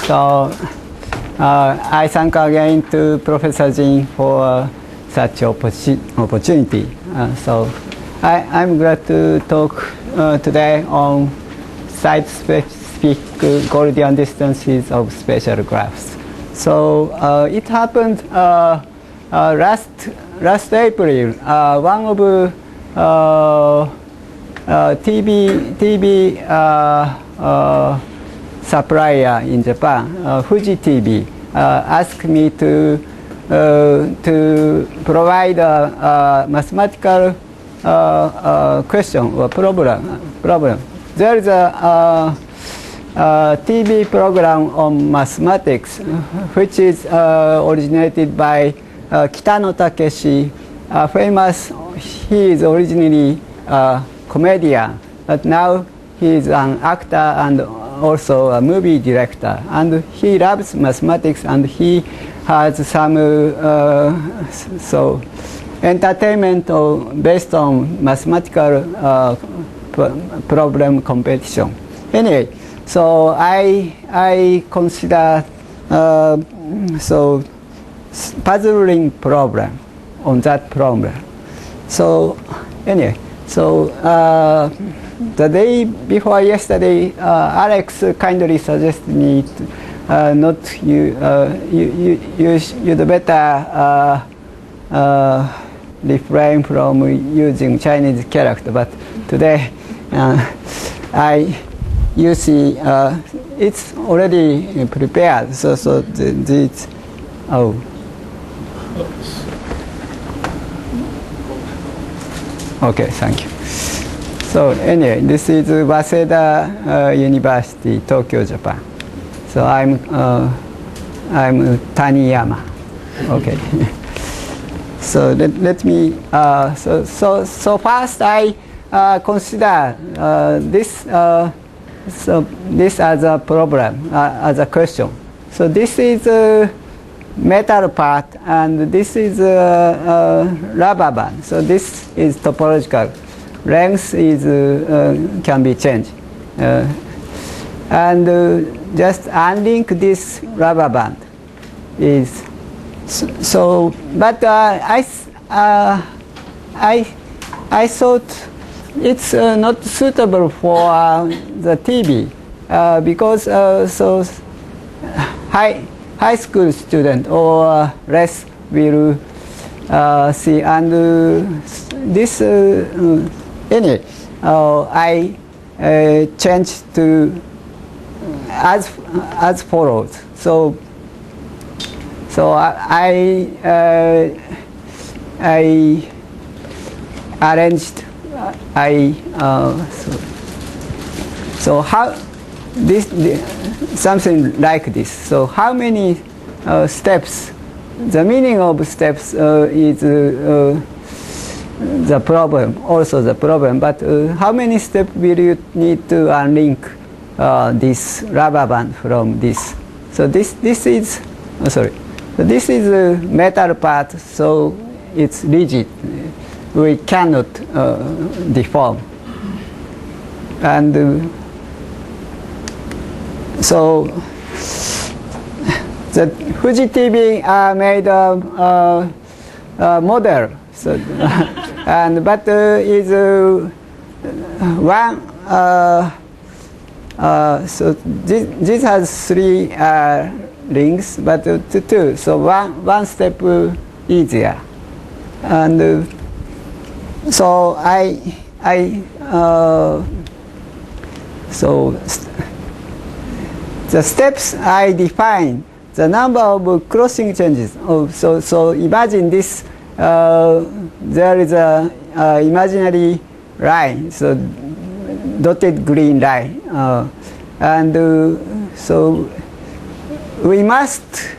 So I thank again to Professor Jin for such opportunity. So I'm glad to talk today on site-specific Gordian distances of spatial graphs. So it happened last April. One of TV supplier in Japan, Fuji TV, asked me to provide a mathematical question or problem. There is a TV program on mathematics, which is originated by Kitano Takeshi, famous. He is originally a comedian, but now he is an actor and also a movie director. And he loves mathematics, and he has some entertainment based on mathematical problem competition. Anyway, so I consider puzzling problem on that problem. So anyway, so the day before yesterday, Alex kindly suggested me to not you'd better refrain from using Chinese character. But today, you see, it's already prepared. So this, okay, thank you. So anyway, this is Waseda University, Tokyo, Japan. So I'm Taniyama. Okay. So let me. So first I consider this as a problem, as a question. So this is a metal part, and this is a rubber band. So this is topological. Length is can be changed, and just unlink this rubber band is so. But I thought it's not suitable for the TV because so high school student or less will see, and this anyway I changed to as follows. So I arranged so how this something like this. So how many steps? The meaning of steps is the problem, also the problem. But how many steps will you need to unlink this rubber band from this? So this is sorry. So this is a metal part, so it's rigid. We cannot deform. And so the Fuji TV made a model. So and but is one. So this has three rings, but two. So one step easier. And so so the steps I define the number of crossing changes. So imagine this. There is a imaginary line, so dotted green line, and so we must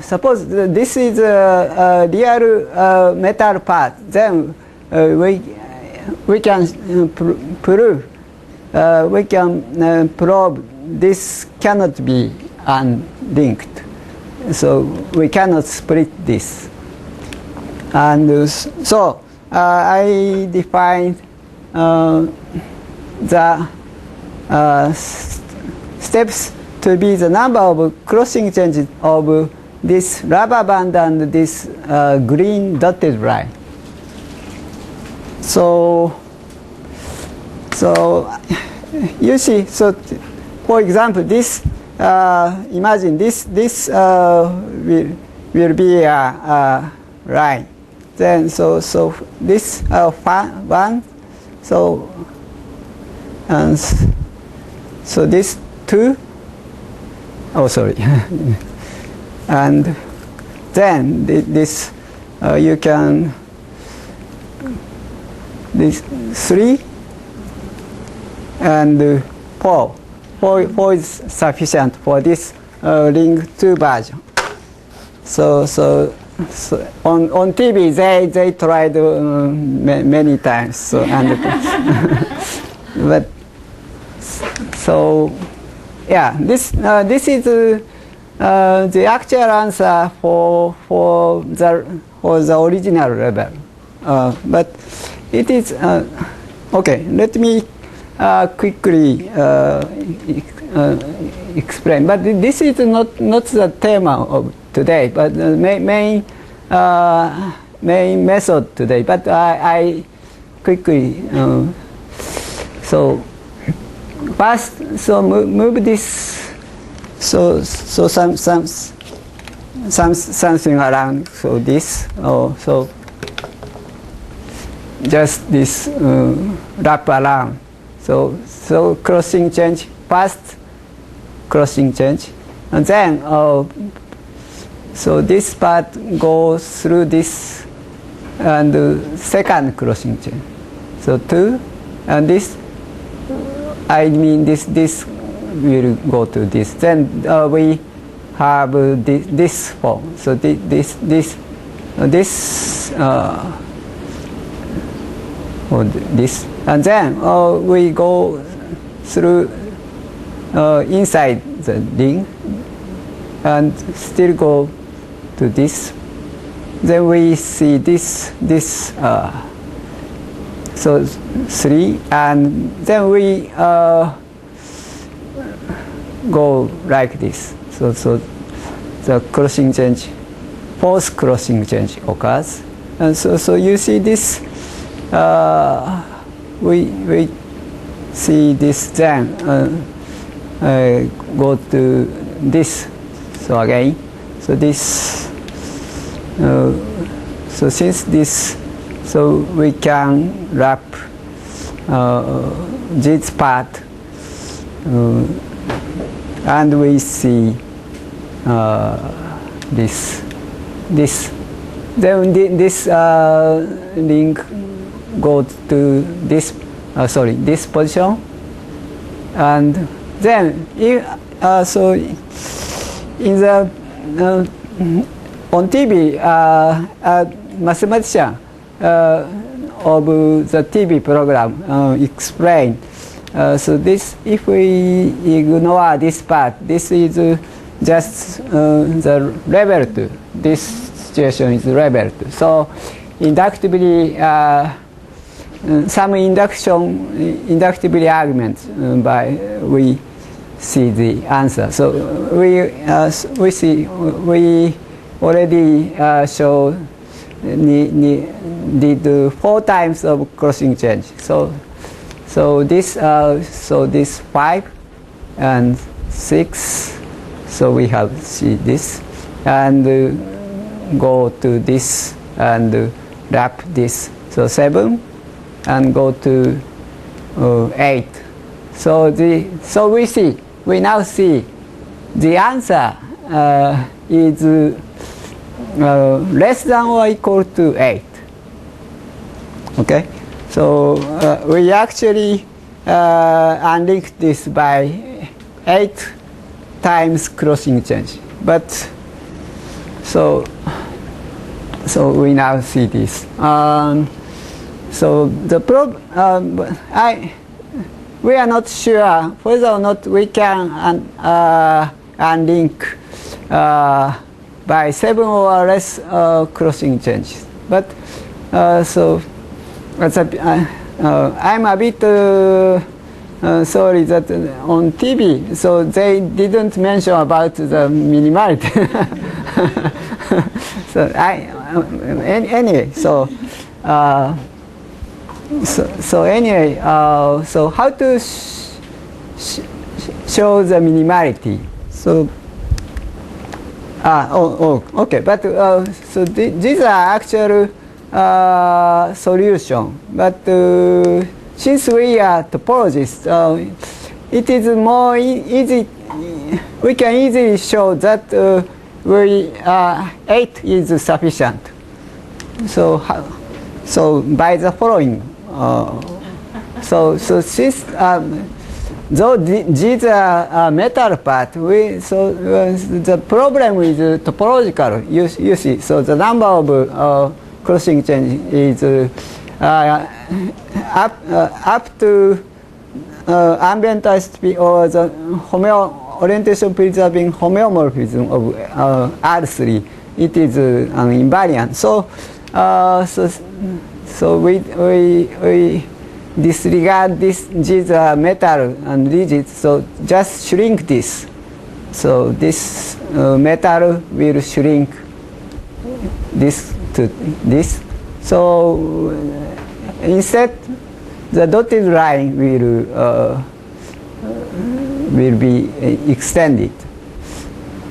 suppose this is a real metal part. Then we can prove we can probe this cannot be unlinked. So we cannot split this. And so I defined the steps to to be the number of crossing changes of this rubber band and this green dotted line. So you see, so for example, this imagine this will be a line. Then so this one, so and so this two. Oh, sorry. And then this you can this 3 and 4. 4 is sufficient for this ring 2 version. So on TV they tried many times. So and but so yeah, this is the actual answer for the original level. But it is okay. Let me quickly explain. But this is not the theme of today, but the main method today. But I quickly so first move this something around, so this so just this wrap around, so crossing change, first crossing change, and then so this part goes through this and second crossing change, so 2, and this I mean this will go to this. Then we have this form. So this and then we go through inside the ring and still go to this. Then we see this so 3, and then we go like this. So the crossing change, fourth crossing change occurs, and so you see this. We see this, then go to this. So again, so this. So since this, so we can wrap this part, and we see this. Then this link goes to this. This position, and then if so in the on TV, mathematician of the TV program explain. So this, if we ignore this part, this is just the level 2. This situation is level 2. So inductively, some inductively arguments by we see the answer. So we already show did 4 times of crossing change. So this 5 and 6. So we have see this and go to this and wrap this. So 7 and go to 8. So we now see the answer is less than or equal to 8. Okay, so we actually unlinked this by 8 times crossing change. But so we now see this. So the we are not sure whether or not we can unlink by 7 or less crossing changes. But so I'm a bit sorry that on TV, so they didn't mention about the minimality. So anyway, so anyway, so how to show the minimality? So okay, but so these are actual solution, but since we are topologists, it is more easy. We can easily show that 8 is sufficient. So by the following, so since though these are metal part, the problem is topological. You see, so the number of crossing change is up to ambient ISP or the orientation preserving homeomorphism of R3. It is invariant. So we disregard these metal and rigid. So just shrink this. So this metal will shrink this to this. So instead, the dotted line will be extended.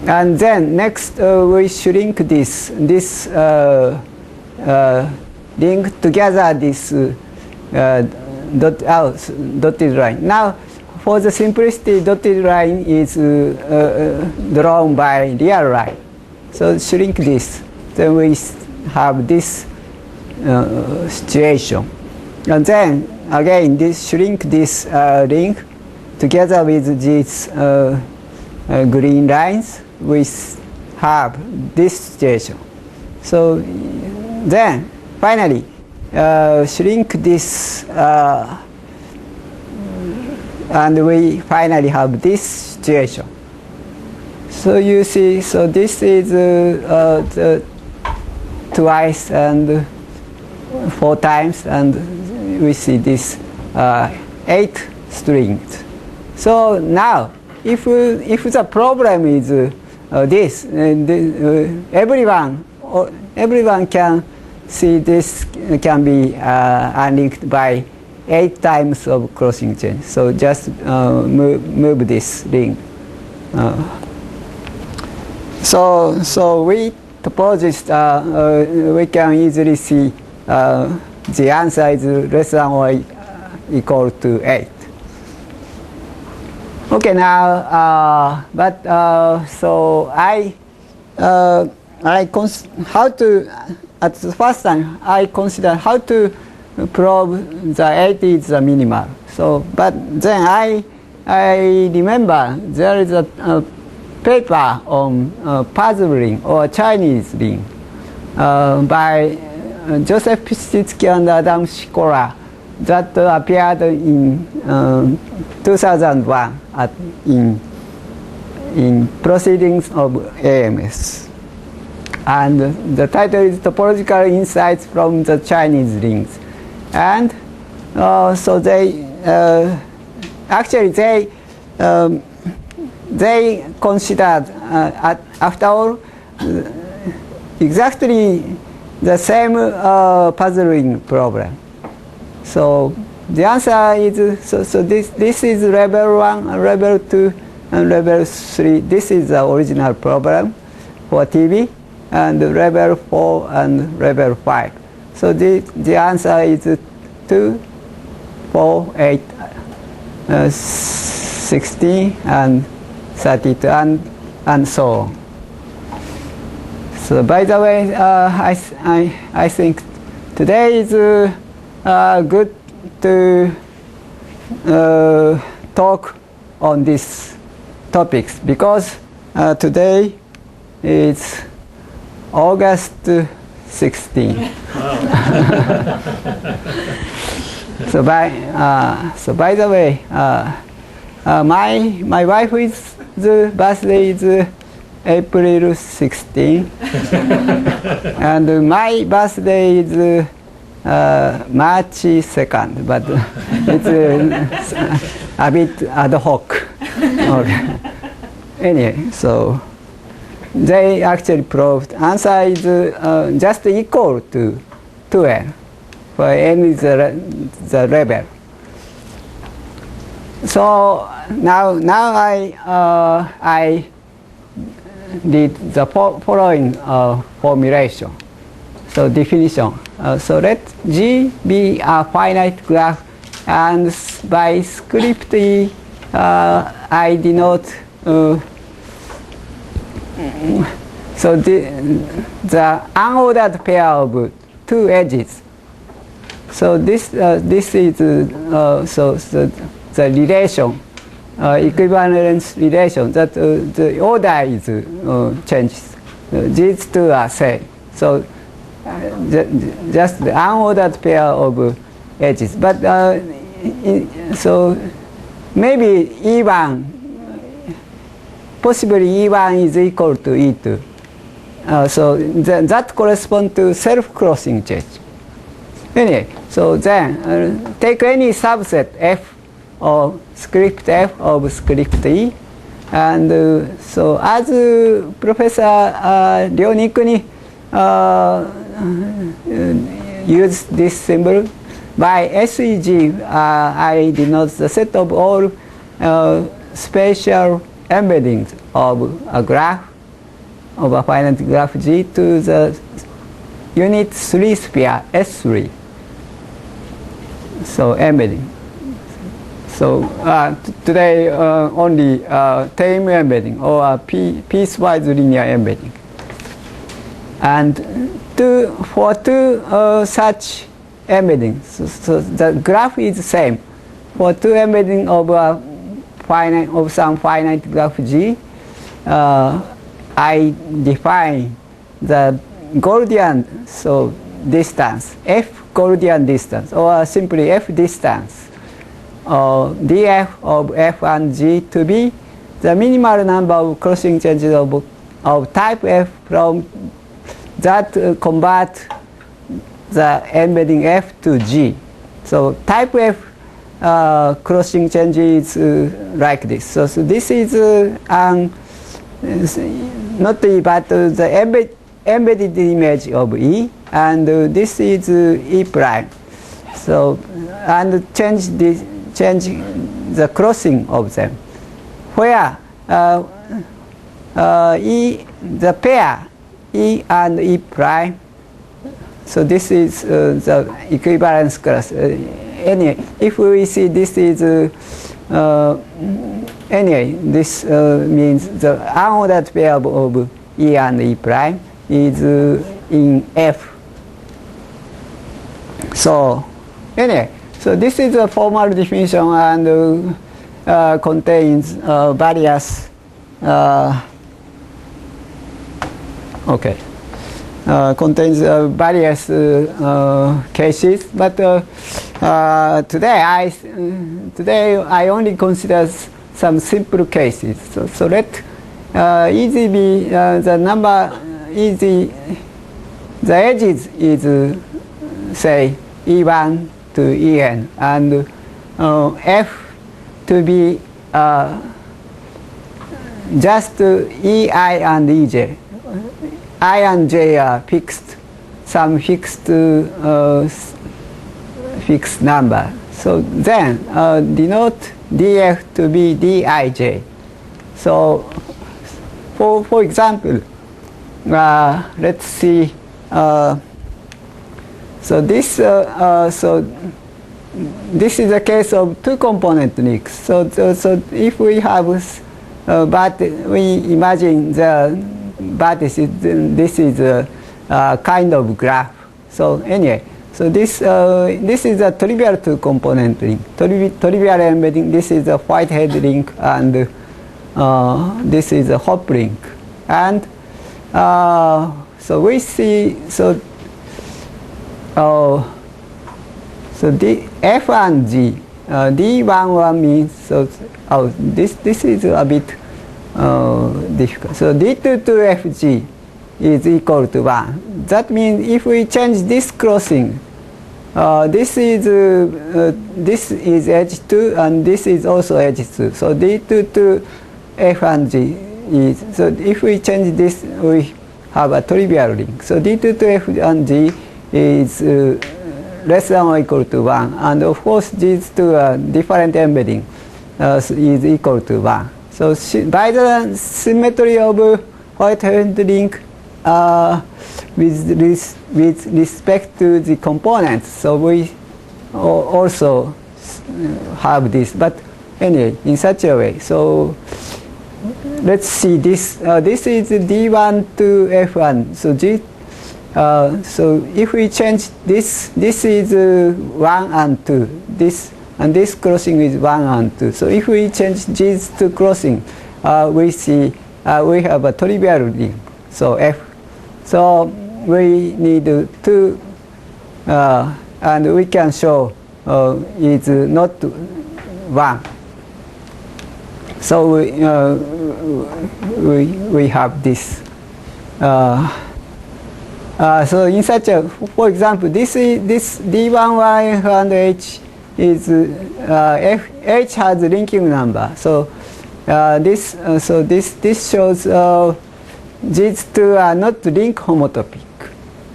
And then next we shrink this link together this dotted line. Now, for the simplicity, dotted line is drawn by real line. So shrink this. Then we have this situation. And then again, shrink this link together with these green lines. We have this situation. So then finally, shrink this, and we finally have this situation. So you see, so this is the twice and 4 times, and we see this 8 strings. So now, if the problem is this, everyone can see this can be unlinked by 8 times of crossing change. So just move this link. So we topologists, we can easily see the answer is less than or equal to 8. Okay, now, so how to, at the first time, I consider how to prove the 8 is the minimal. So, but then I remember there is a paper on puzzle ring or Chinese ring by Joseph Piszczynski and Adam Sikora that appeared in 2001 in Proceedings of AMS. And the title is Topological Insights from the Chinese Rings. And so they actually they considered after all exactly the same puzzling problem. So the answer is so this is level 1, level 2, and level 3. This is the original problem for TV, and level 4 and level 5. So the answer is 2, 4, 8, 16, and 32, and so on. So by the way, I think today is good to talk on these topics because today is August 16. So by the way, my wife's birthday is April 16, and my birthday is March 2nd, but it's a bit ad hoc. Okay. Anyway, so they actually proved answer is just equal to 2n, where n is the level. So now I did the following formulation. So definition. So let G be a finite graph, and by script E, I denote. So the unordered pair of two edges. So this is so the relation, equivalence relation, that the order is changes. These two are same. So just the unordered pair of edges. But so maybe E1, possibly E1 is equal to E2. So that corresponds to self-crossing change. Anyway, so then take any subset F or script F of script E, and so as Professor Leonikuni used this symbol, by SEG I denote the set of all spatial embeddings of a graph, of a finite graph G, to the unit 3 sphere S3. So embedding. So today only tame embedding or piecewise linear embedding. And for two such embeddings, so the graph is the same. For two embedding of some finite graph G, I define the Gordian distance, F Gordian distance, or simply F distance, df of F and G to be the minimal number of crossing changes of type F from that convert the embedding F to G. So type F crossing change is like this. So this is not E, but the embedded image of E, and this is E prime. So and change the crossing of them, where E, the pair E and E prime. So this is the equivalence class. Anyway, if we see this is anyway, this means the unordered pair of E and E prime is in F. So anyway, so this is a formal definition and contains various contains various cases, but today I only consider some simple cases. So let easy be the number easy. The edges is say E1 to En, and F to be just Ei and Ej. I and J are fixed, some fixed fixed number. So then denote df to be dij. So for example, let's see. So this this is a case of two-component links. So if we have but we imagine the vertices, this is a kind of graph. So anyway, so this is a trivial two-component link, trivial embedding. This is a Whitehead link, and this is a hop link. And so we see so the F and G, D11 means this is a bit difficult. So D2 to FG is equal to 1. That means if we change this crossing, this is edge 2 and this is also edge 2. So D2 to F and G is, so if we change this, we have a trivial link. So D2 to F and G is less than or equal to 1, and of course these two are different embedding is equal to 1. So by the symmetry of Whitehead link with respect to the components, so we also have this, but anyway, in such a way. So let's see this. This is D1 to F1. So G. So if we change this, this is 1 and 2. This and this crossing is 1 and 2. So if we change these two crossing, we see we have a trivial link. So F. So we need 2, and we can show it's not 1. So we have this. So in such a, for example, this D1Y and H is H has a linking number. So this shows these two are not link homotopic.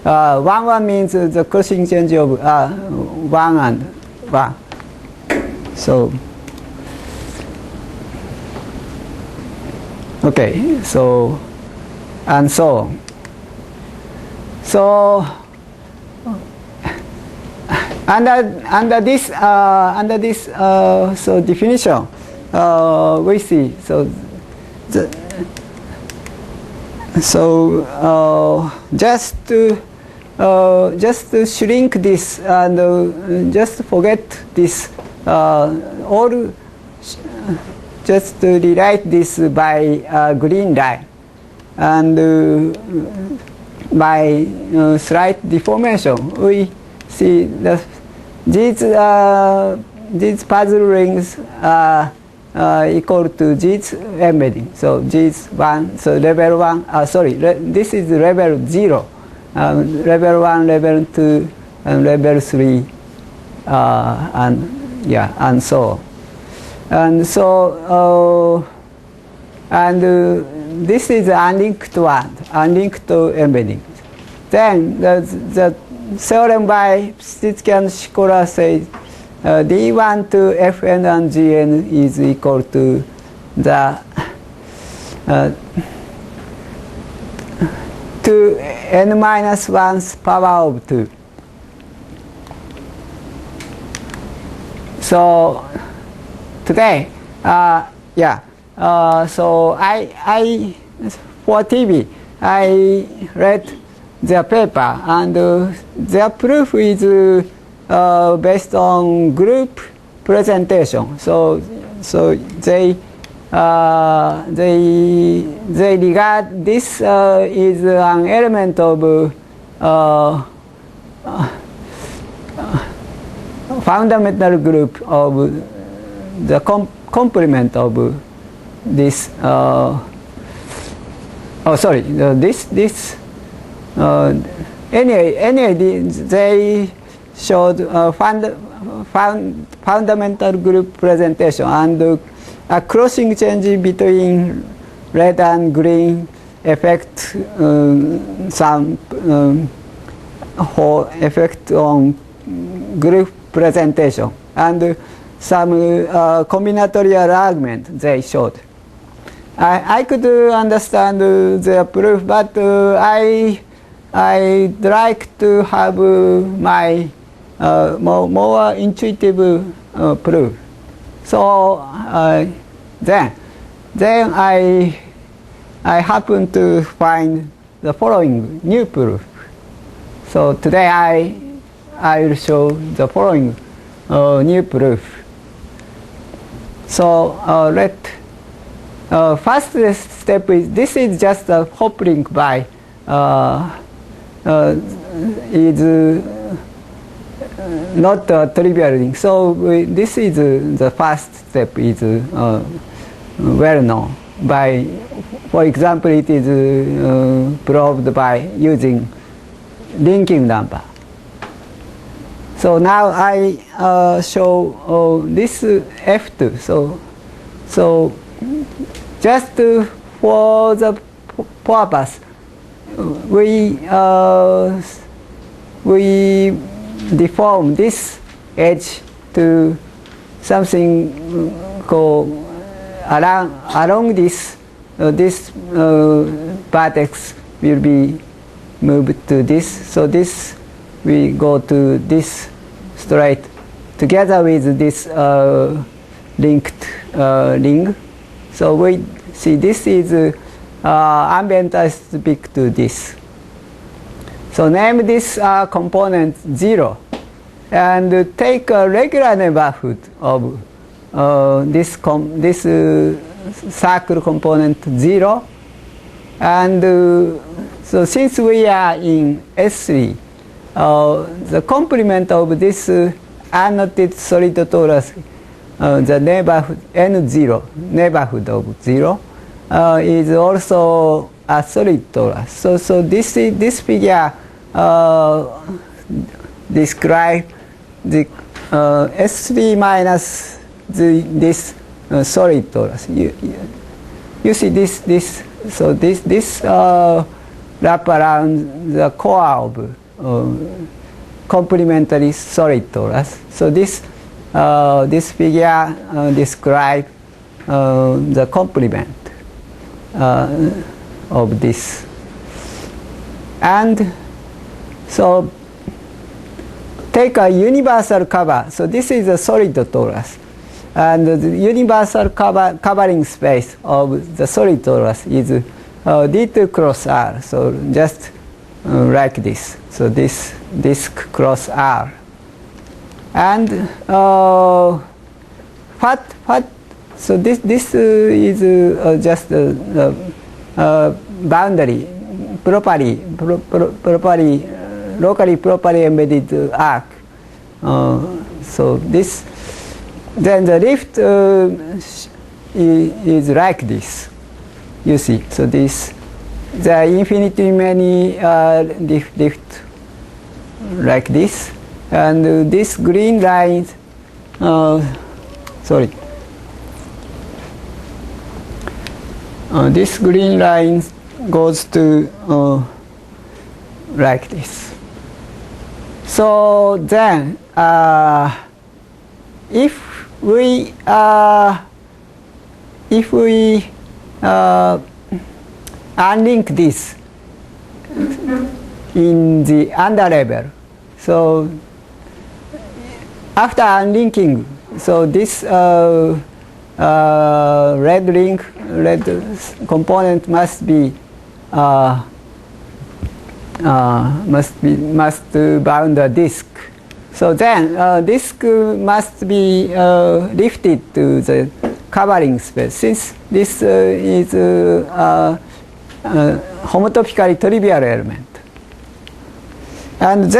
1 means the crossing change of 1 and 1. So okay, so and so on. So under this so definition, we see just to shrink this and just forget this all. Just to rewrite this by green line and by slight deformation, we see that these puzzle rings are equal to these embedding. So these 1, so level 1. Sorry, this is level 0, level 1, level 2, and level 3, and yeah, and so on. And so, this is unlinked one, unlinked embedding. Then the theorem by Stitsky and Shikora says D1 to Fn and Gn is equal to the to n minus 1's power of 2. So today, so I for TV, I read their paper, and their proof is based on group presentation. So they regard this is an element of fundamental group of the complement of this. Anyway, they showed fundamental group presentation, and a crossing change between red and green affect some whole effect on group presentation, and some combinatorial argument they showed. I could understand their proof, but I'd like to have my more intuitive proof. So then I happened to find the following new proof. So today I will show the following new proof. So first step is, this is just a hop link by is not a trivial link. So this is the first step is well known by, for example, it is proved by using linking number. So now I show this F2. So just for the purpose, we deform this edge to something called along this vertex will be moved to this. So this we go to this straight together with this linked ring. So we see this is ambient isotopic to this. So name this component 0 and take a regular neighborhood of this circle component 0. And so since we are in S3, the complement of this annotated solid torus, the neighborhood N0, neighborhood of 0, is also a solid torus. So this figure describe the S3 minus this solid torus. You see this. So this wrap around the core of complementary solid torus. So this figure describe the complement of this. And so take a universal cover. So this is a solid torus. And the universal covering space of the solid torus is D2 cross R. So just like this. So this disk cross R. And so this is just boundary properly locally properly embedded arc. So this. Then the lift is like this. You see, so this there are infinitely many lift like this, and this green line. This green line goes to like this. So then, if we unlink this in the under level, so after unlinking, so this red component must bound a disk. So then disk must be lifted to the covering space, since this is homotopically trivial element. And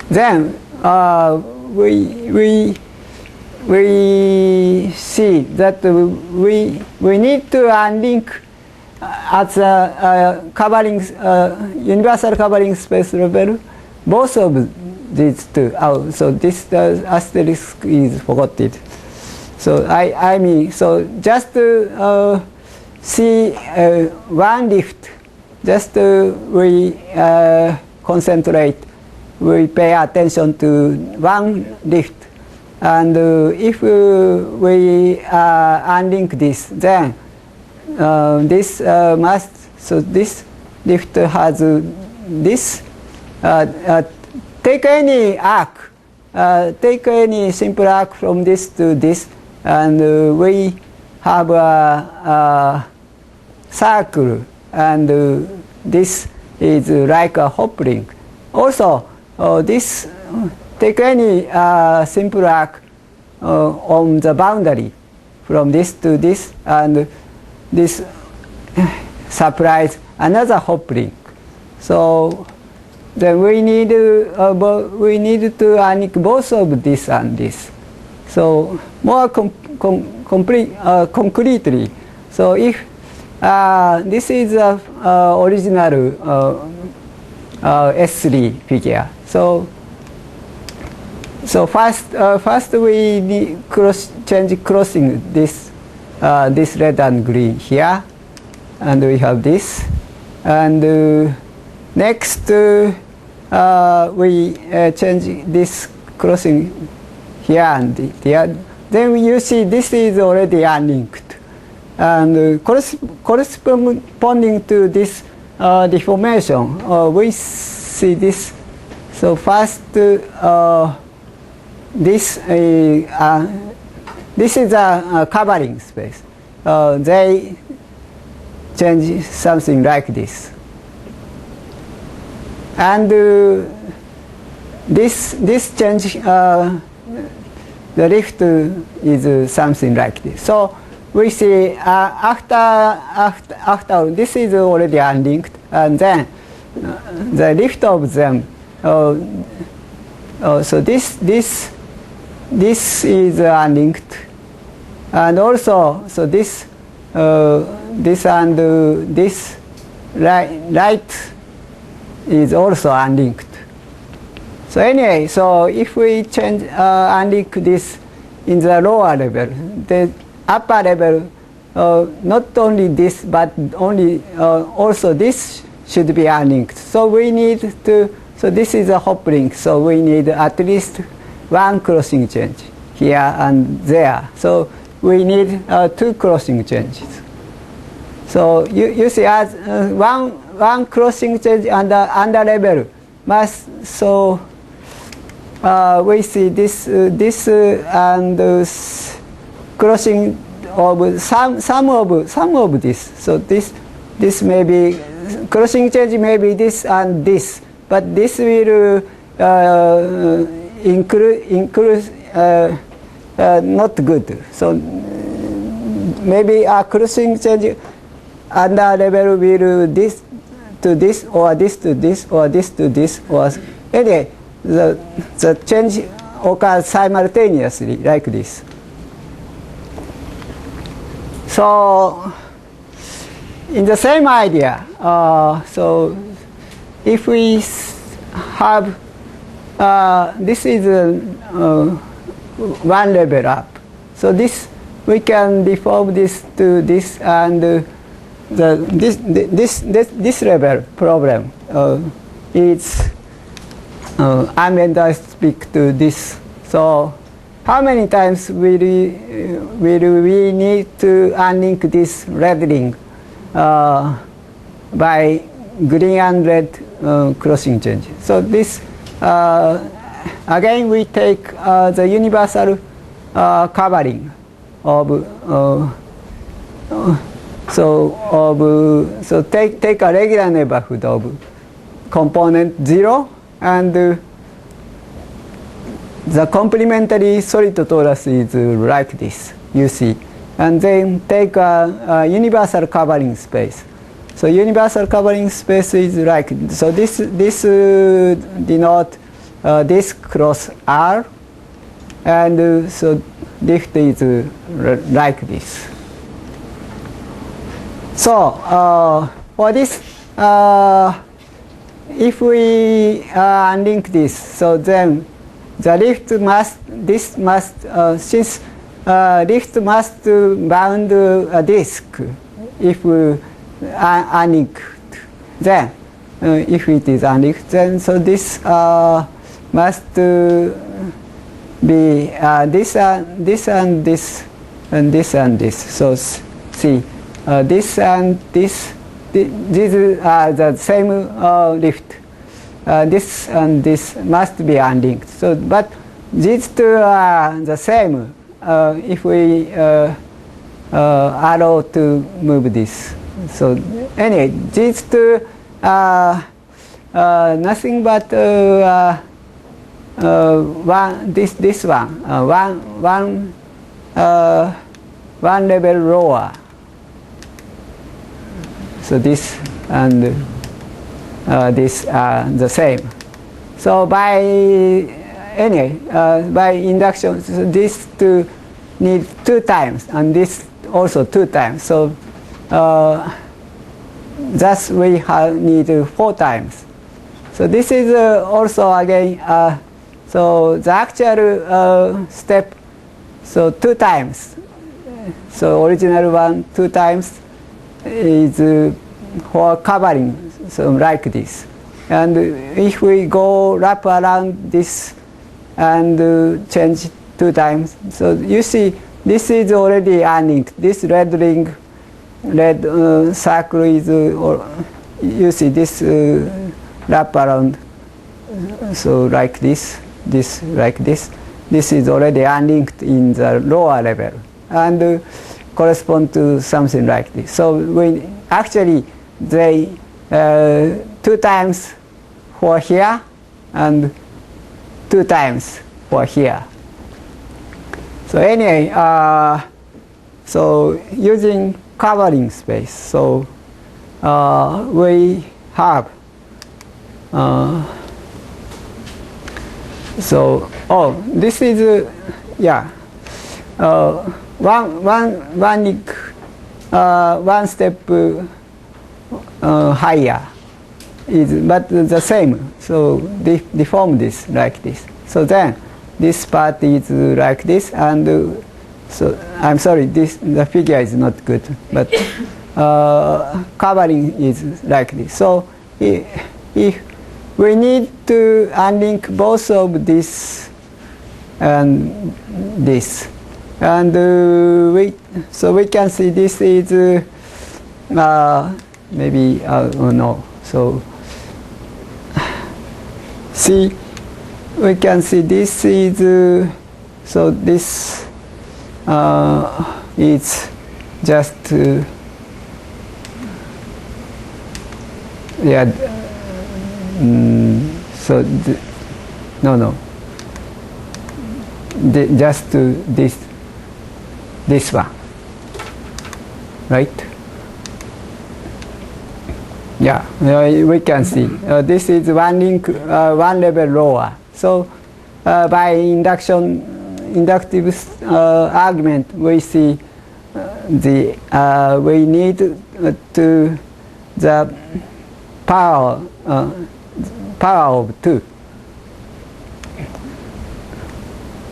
then we see that we need to unlink at the covering universal covering space level both of these two. So this asterisk is forgotten. So I mean, so just see one lift. Just we concentrate. We pay attention to one lift, and if we unlink this, then this must. So this lift has this. Take any arc, take any simple arc from this to this, and we have a circle, and this is like a hop ring. Also, this take any simple arc on the boundary from this to this, and this supplies another hop ring. So then we need to unlink both of this and this. So more concretely, so if this is a original S3 figure. So first we need change crossing this red and green here, and we have this, and next we change this crossing here and here. Then you see this is already unlinked, and corresponding to this deformation, we see this. So first, this is a covering space. They change something like this, and this change, the rift is something like this. So we see after this is already unlinked, and then the rift of them. So this is unlinked, and also so this and this right is also unlinked. So anyway, so if we change unlink this in the lower level, the upper level, not only this but only also this should be unlinked. So we need to. So this is a hop link. So we need at least one crossing change here and there. So we need 2 crossing changes. So you see, as one crossing change under level must. So we see this and crossing of some of this. So this may be crossing change, may be this and this, but this will include not good. So maybe a crossing change under level will this to this, or this to this, or this to this, or anyway, the change occurs simultaneously like this. So in the same idea, so if we have this is one level up, so this we can deform this to this, and this level problem is I'm going to speak to this. So how many times will we need to unlink this red ring by green and red crossing change? So this again we take the universal covering of so take a regular neighborhood of component 0, and the complementary solid torus is like this, you see, and then take a universal covering space. So universal covering space is like, so this denote this cross R, and so lift is like this. So for this, if we unlink this, so then the lift must, since lift must bound a disk if unlinked. Then if it is unlinked, then so this must be this and this and this and this and this. So see, this and this, these are the same lift. This and this must be unlinked. So, but these two are the same if we allow to move this. So anyway, these two are nothing but one. This one level lower. So this and this are the same. So by by induction, so these two need 2 times, and this also 2 times. So thus we need 4 times. So this is also again, so the actual step, so 2 times. So original one 2 times is for covering, so like this. And if we go wrap around this and change 2 times, so you see this is already unlinked. This red ring, red circle is, you see this wrap around, so like this, this like this. This is already unlinked in the lower level and correspond to something like this. So we actually they 2 times for here and 2 times for here. So anyway, so using covering space, so we have so this is yeah, one step higher is but the same. So deform this like this. So then this part is like this, and so I'm sorry, the figure is not good, but covering is like this. So if we need to unlink both of this and this, and so we can see this is maybe oh no. So see, we can see this is so this is just yeah. So no. Just this one, right? Yeah, we can see this is one link, one level lower. So by inductive argument, we see we need to the power of 2.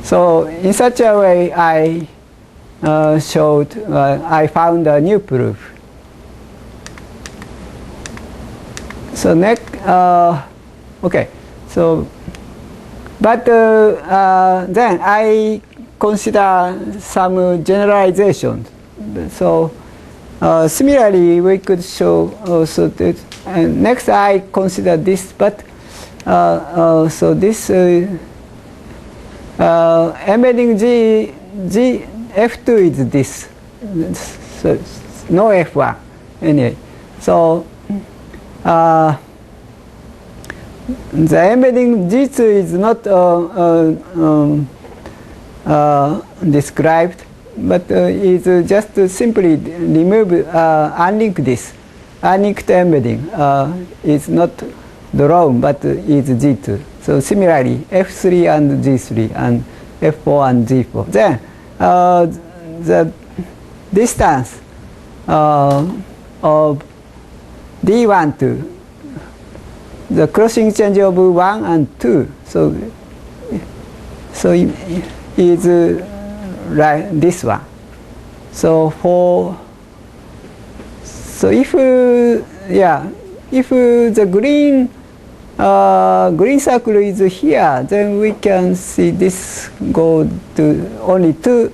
So in such a way, I I found a new proof. So next, okay. So, but then I consider some generalizations. So similarly, we could show also that. And next, I consider this, but so this embedding G F2 is this. So no F1 anyway. So the embedding G2 is not described, but is just simply remove unlink this. Unlinked embedding is not drawn, but is G2. So similarly, F3 and G3 and F4 and G4. Then the distance of D1 to the crossing change of 1 and 2. So it is like this one. So if the green circle is here, then we can see this go to only two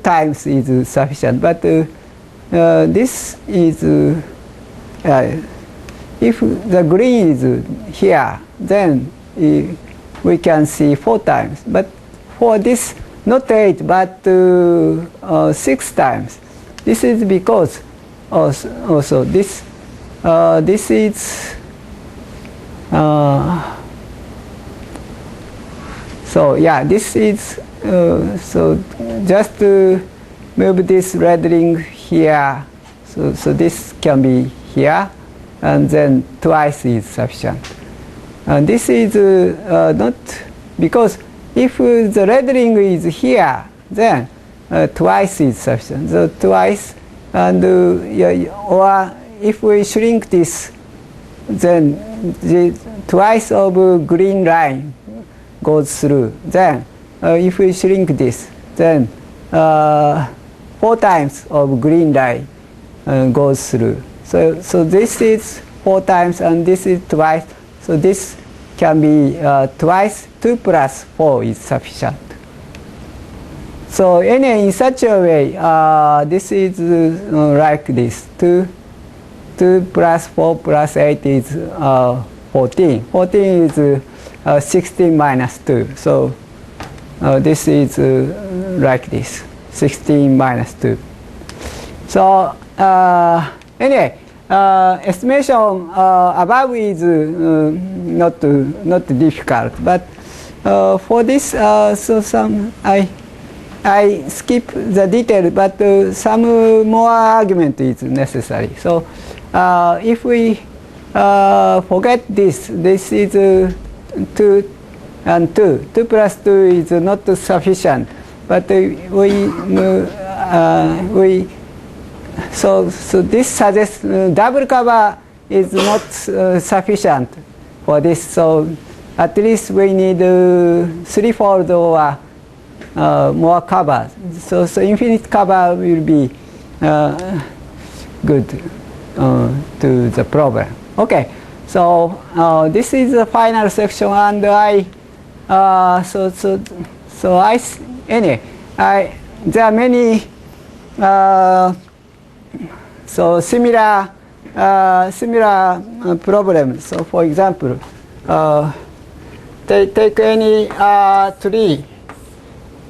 times is sufficient. But this is if the green is here, then we can see 4 times. But for this, not 8, but 6 times. This is because also this is so yeah, this is so just to move this red ring here. So this can be here, and then twice is sufficient. And this is not because if the red ring is here, then twice is sufficient. So twice, and or if we shrink this, then the twice of green line goes through. Then if we shrink this, then 4 times of green line goes through. So this is 4 times and this is twice. So this can be twice. 2 plus 4 is sufficient. So in such a way, this is like this. 2 plus 4 plus 8 is 14. 14 is 16 minus 2. So this is like this. 16 minus 2. So anyway, estimation above is not difficult, but for this, so I skip the detail, but some more argument is necessary. So if we forget this is 2 and 2. 2 plus 2 is not sufficient, but so this suggests double cover is not sufficient for this. So at least we need 3-fold or more cover. So infinite cover will be good to the problem. Okay. So this is the final section, and there are many similar problems. So for example, take any tree,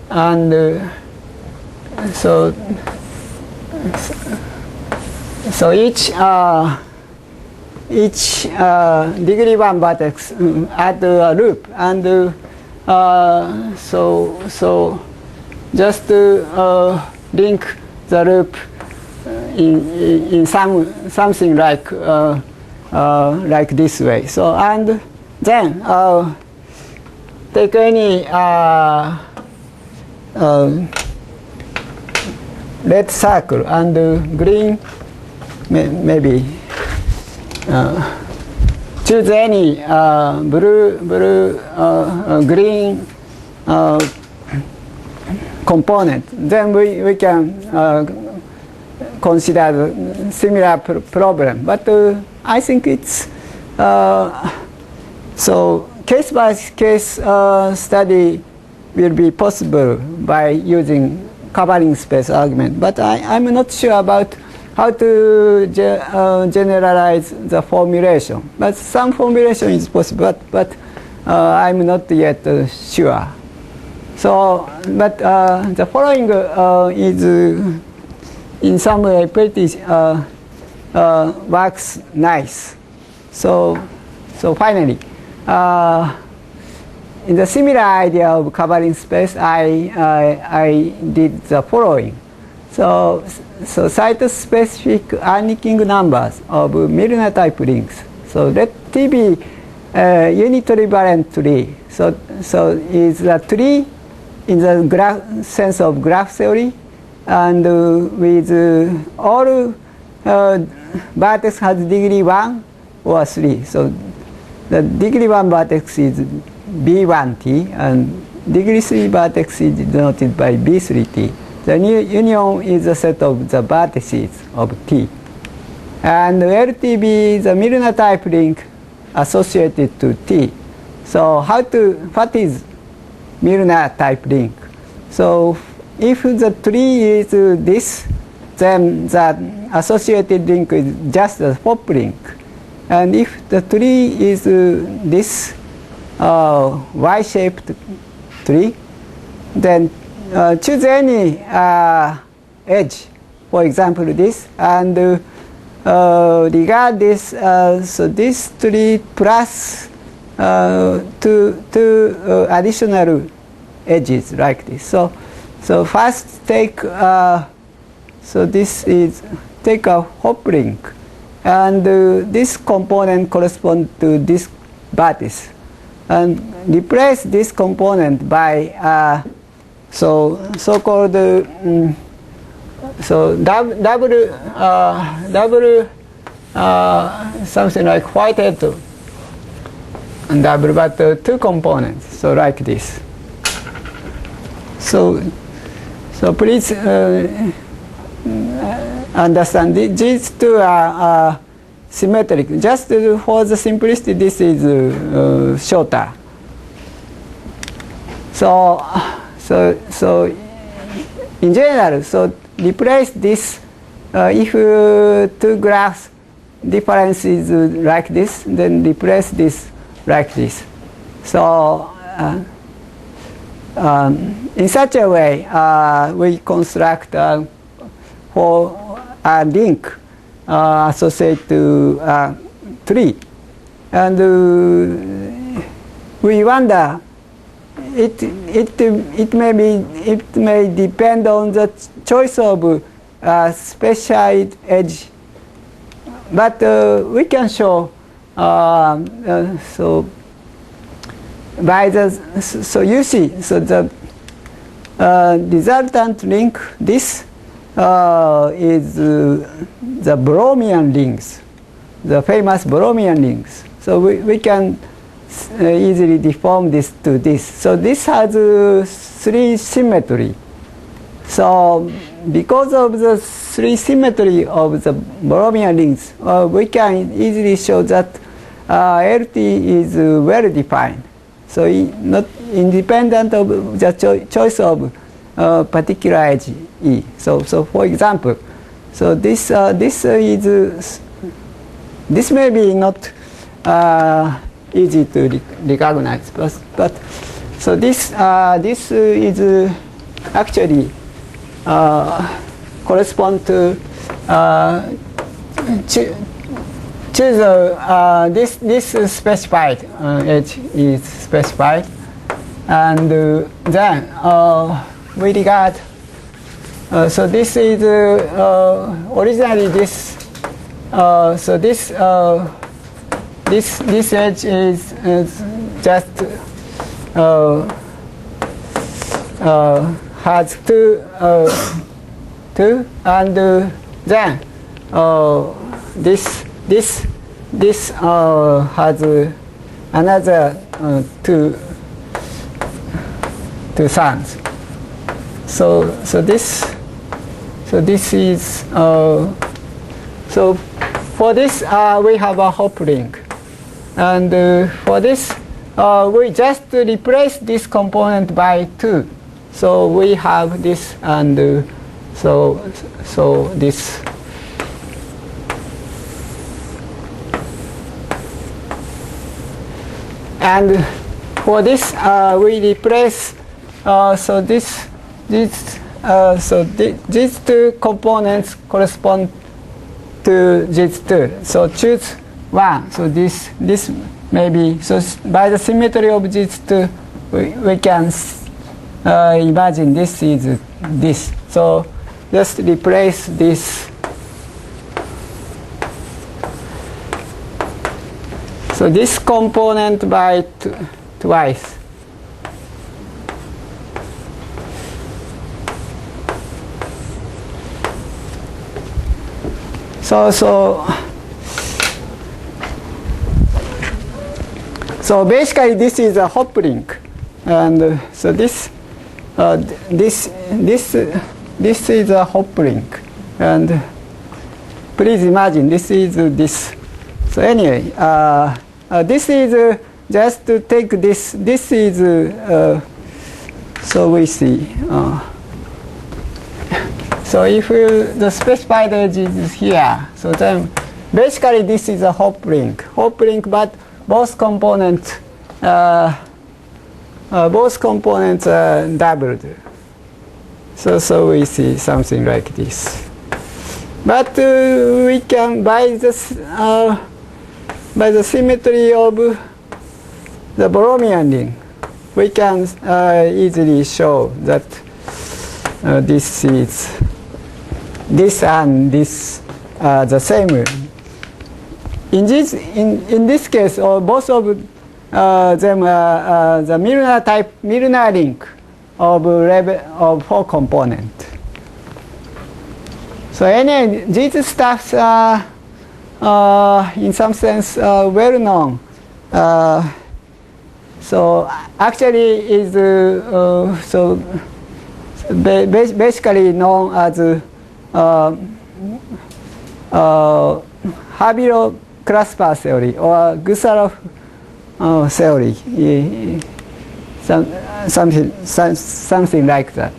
and so each degree 1 vertex add a loop, and so just link the loop in something like this way. So and then take any red circle and green maybe. Choose any blue, green component. Then we can consider similar problem. But I think it's so case by case study will be possible by using covering space argument. But I'm not sure about how to generalize the formulation. But some formulation is possible, but I'm not yet sure. So, but the following is in some way pretty works nice. So finally, in the similar idea of covering space, I did the following. So site-specific unnicking numbers of Milnor type rings. So let T be unitary variant tree. So is a tree in the sense of graph theory, and with all vertex has degree 1 or 3. So the degree 1 vertex is B1T, and degree 3 vertex is denoted by B3T. The union is a set of the vertices of T. And LTB is a Milnor type ring associated to T. So what is Milnor type ring? So if the tree is this, then the associated ring is just a pop ring. And if the tree is this Y-shaped tree, then choose any edge, for example this, and regard this, so this tree plus two additional edges like this. So first take, so this is, take a hop ring, and this component corresponds to this vertex, and replace this component by so-called double something like white-head double, but two components. So like this. So please understand these two are symmetric. Just for the simplicity, this is shorter. So in general, so replace this. If two graphs difference is like this, then replace this like this. So in such a way, we construct for a link associated to tree, and we wonder it may depend on the choice of special edge, but we can show so by the you see the resultant link. This is the Brownian rings, the famous Brownian rings. So we can easily deform this to this. So this has three symmetry. So because of the three symmetry of the Brownian rings, we can easily show that LT is well defined. So not independent of the choice of particular edge E. So for example, so this may be not easy to recognize, but so this is actually correspond to choose this specified edge is specified, and then we regard so this is originally this so this edge is just has two and then this has another two sons. So this is so for this we have a hop link, and for this we just replace this component by 2. So we have this, and so this. And for this we replace so these two components correspond to these two. So choose one. So this may be, so by the symmetry of these two, we can imagine this is this. So just replace this. So this component by twice. So basically this is a hop link, and so this is a hop link, and please imagine this is this. So anyway, this is just to take this. This is so we see. So if the specified edge is here, so then basically this is a hop link, but both components are doubled. So we see something like this. But we can by the symmetry of the Brownian ring, we can easily show that this is this and this the same. In this case, both of them the Milnor link of 4 component. So anyway, these stuffs are in some sense well known So actually is so basically known as Habilo classifier theory or Gusarov theory, something like that.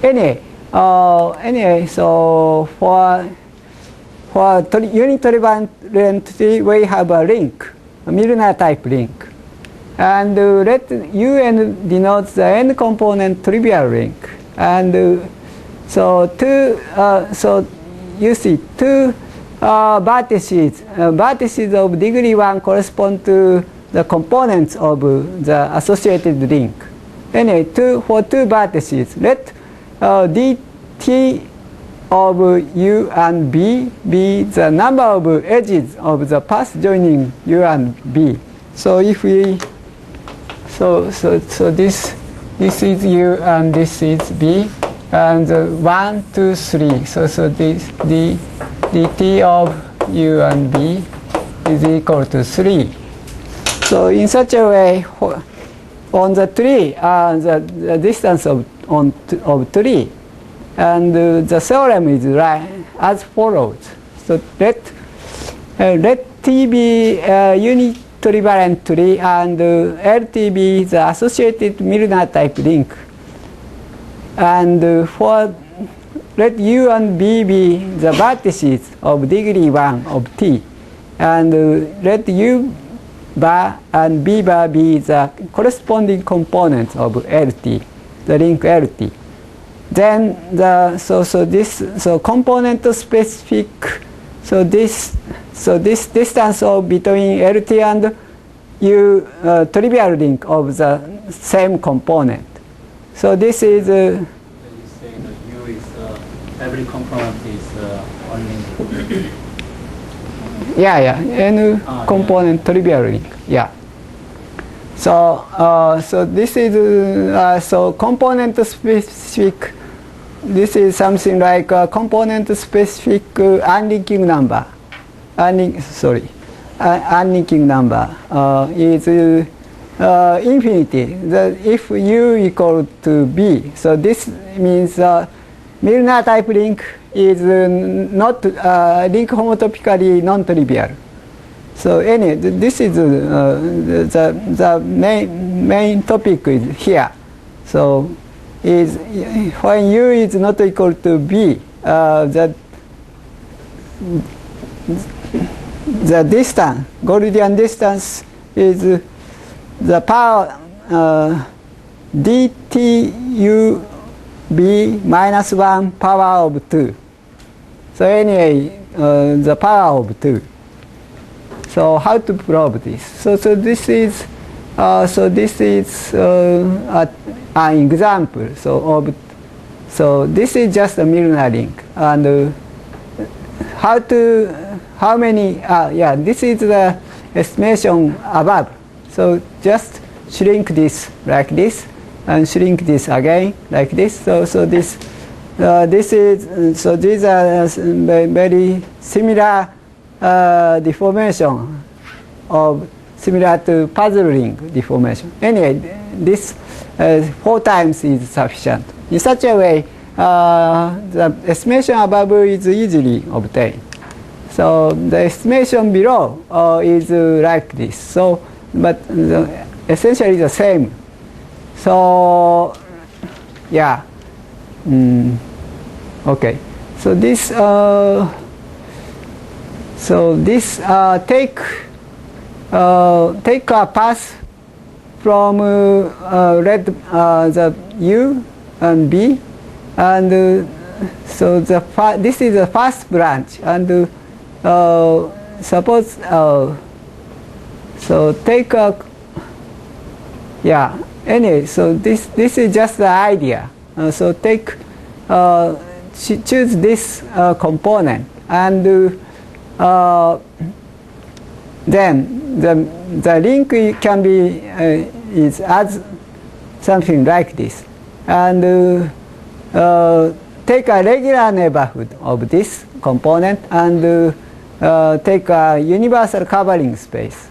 Anyway, so for unit trivalent tree, we have a link, a Milnor type link, and let UN denotes the n component trivial link, and so you see two vertices of degree 1 correspond to the components of the associated link. Anyway, for two vertices, let dt of u and b be the number of edges of the path joining u and b. So if we this is u and this is b, and 1, 2, 3. So this dt of u and b is equal to 3. So in such a way, on the tree, the distance of tree, and the theorem is right as follows. So let T be unit trivalent tree, and LT be the associated Milnor type link, and for let U and B be the vertices of degree 1 of T, and let U bar and B bar be the corresponding components of LT, the link LT. Then so component specific, so this distance of between LT and U trivial link of the same component. So this is you say that U is every component is only n component trivial link. Yeah. So this is so component specific. This is something like a component specific unlinking number. Unlinking number is infinity. If u equal to b, so this means Milnor type link is not link homotopically non-trivial. So anyway, this is the main topic is here. So is when u is not equal to b, the distance, Gordian distance, is the power dt u b minus 1 power of 2. So anyway, the power of 2. So how to prove this? So this is an example. So this is just a Milnor link, and how many? This is the estimation above. So just shrink this like this, and shrink this again like this. So these are very similar deformation of similar to puzzle ring deformation. Anyway, this 4 times is sufficient. In such a way, the estimation above is easily obtained. So the estimation below is like this. So, but essentially the same. So, yeah. Okay. So this. Take a path from the U and B, and so this is the first branch, and suppose so take a anyway, so this is just the idea. So choose this component, and then the link can be is as something like this, and take a regular neighborhood of this component, and take a universal covering space,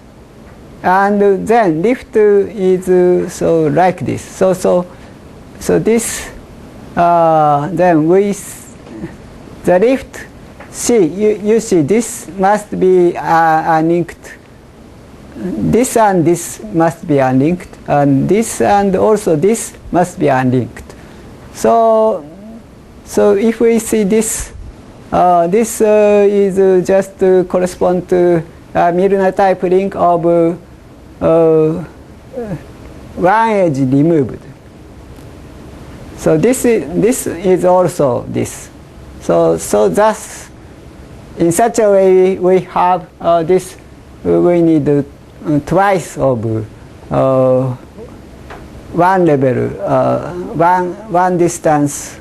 and then lift is so like this. So this then with the lift. See, you see this must be unlinked. This and this must be unlinked, and this and also this must be unlinked. So if we see this, this is just correspond to a Milner type link of one edge removed. So this is also this. So thus, in such a way, we have this. We need twice of one level, one distance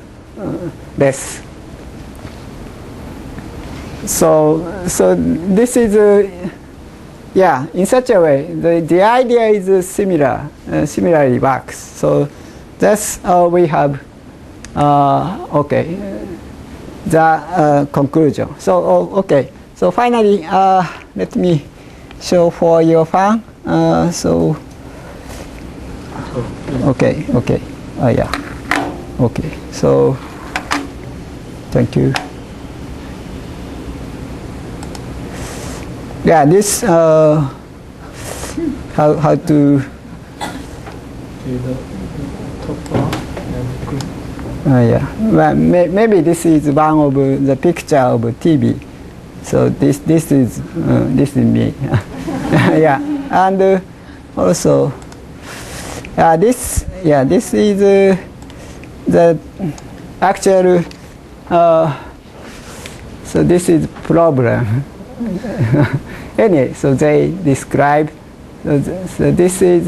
less. So this is yeah. In such a way, the idea is similar. Similarly works. So that's we have okay. The conclusion. So okay. So finally, let me show for your fun. So okay. Yeah. Okay. So thank you. Yeah. This how to. Yeah. Well, maybe this is one of the picture of TV. So this is me. Yeah. And also this is the actual. So this is problem. Anyway, so they describe. So this is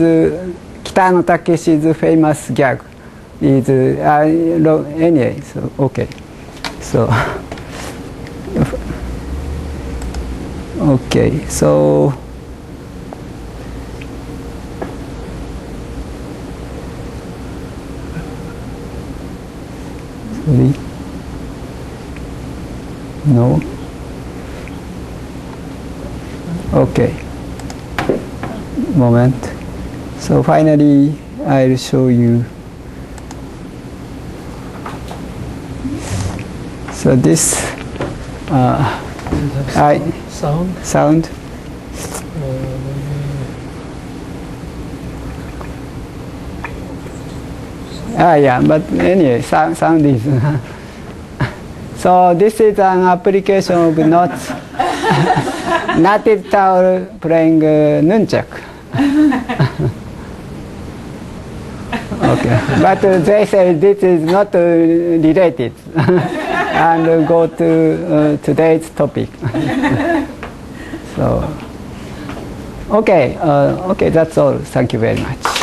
Kitano Takeshi's famous gag. Is anyway. So okay. So okay. So sorry. No. Okay. Moment. So finally, I'll show you. So this sound. Yeah, but anyway, sound is. So this is an application of not native towel playing nunchak. Okay, but they say this is not related. And go to today's topic. So, okay, that's all. Thank you very much.